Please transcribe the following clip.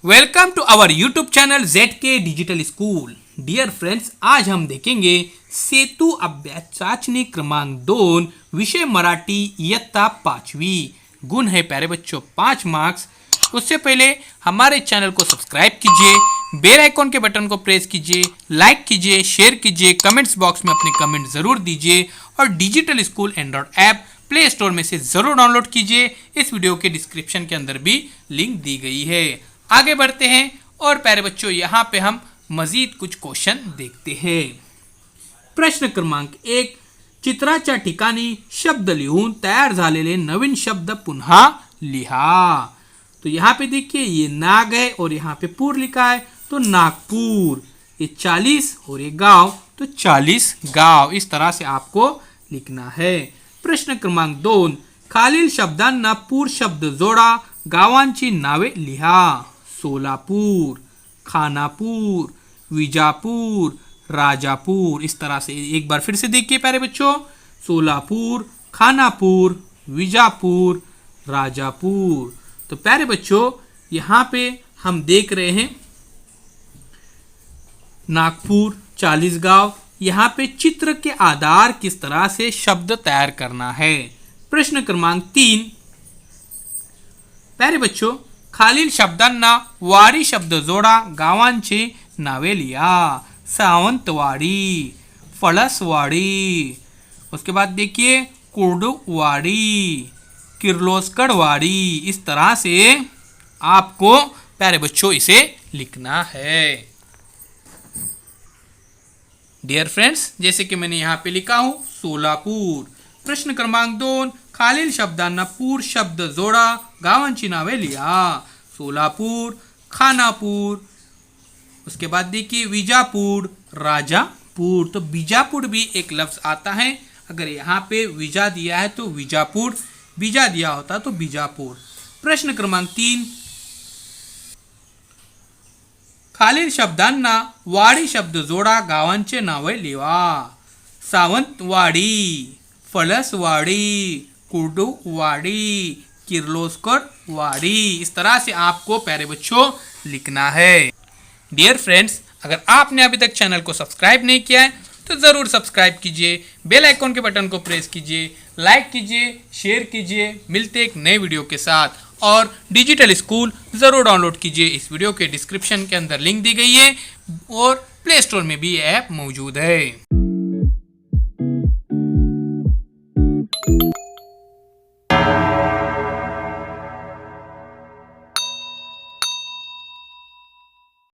Welcome to our YouTube channel ZK digital school. Dear friends, आज हम देखेंगे सेतु अभ्यास चाचणी क्रमांक 2 विषय मराठी इयत्ता 5वी। गुण है प्यारे बच्चों 5 मार्क्स। उससे पहले हमारे चैनल को सब्सक्राइब कीजिए, बेल आइकॉन के बटन को प्रेस कीजिए, लाइक कीजिए, शेयर कीजिए, कमेंट्स बॉक्स में अपने कमेंट जरूर दीजिए और digital school Android app play store में से जरूर डाउनलोड कीजिए। इस वीडियो के डिस्क्रिप्शन के अंदर भी लिंक दी गई है। आगे बढ़ते हैं और प्यारे बच्चों यहाँ पे हम मजीद कुछ क्वेश्चन देखते हैं। प्रश्न क्रमांक 1, चित्राच्या ठिकाणी शब्द लिहून तयार झालेले नवीन शब्द पुन्हा लिहा। तो यहाँ पे देखिए ये नाग है और यहाँ पे पूर लिखा है तो नागपुर, ये 40 और ये गांव तो 40 गांव। इस तरह से आपको लिखना है। प्रश्न क्रमांक 2, खालील शब्दांना पूर शब्द जोडा, गावांची नावे लिहा। सोलापूर, खानापूर, विजापूर, राजापूर। इस तरह से एक बार फिर से देखिए प्यारे बच्चों, सोलापूर, खानापूर, विजापूर, राजापूर। तो प्यारे बच्चों यहाँ पे हम देख रहे हैं नागपुर 40 गांव। यहाँ पे चित्र के आधार किस तरह से शब्द तैयार करना है। प्रश्न क्रमांक 3, प्यारे बच्चों खालील शब्दांना वाडी शब्द जोडा, गावांची नावे लिहा। सावंतवाडी, फळसवाडी, उसके बाद देखिए कुर्डुवाडी, किर्लोस्करवाडी। इस तरह से आपको प्यारे बच्चों इसे लिखना है। डियर फ्रेंड्स, जैसे कि मैंने यहाँ पे लिखा हूं सोलापूर। प्रश्न क्रमांक 2, खालील शब्दांना पूर शब्द जोडा, गावांची नावे लिहा। सोलापूर, खानापूर, उसके बाद देखिए विजापुर, राजापुर। तो बीजापुर भी एक लफ्ज आता है। अगर यहाँ पे विजा दिया है तो विजापुर, बीजा दिया होता तो बीजापुर। प्रश्न क्रमांक 3, खालील शब्दांना वाडी शब्द जोडा, गावांचे नावे लिहा। सावंतवाडी, फळसवाडी, कुर्डुवाडी, किर्लोस्करवाडी। इस तरह से आपको प्यारे बच्चों लिखना है। डियर फ्रेंड्स, अगर आपने अभी तक चैनल को सब्सक्राइब नहीं किया है तो ज़रूर सब्सक्राइब कीजिए, बेल आइकॉन के बटन को प्रेस कीजिए, लाइक कीजिए, शेयर कीजिए। मिलते एक नए वीडियो के साथ। और डिजिटल स्कूल ज़रूर डाउनलोड कीजिए। इस वीडियो के डिस्क्रिप्शन के अंदर लिंक दी गई है और प्ले स्टोर में भी ऐप मौजूद है।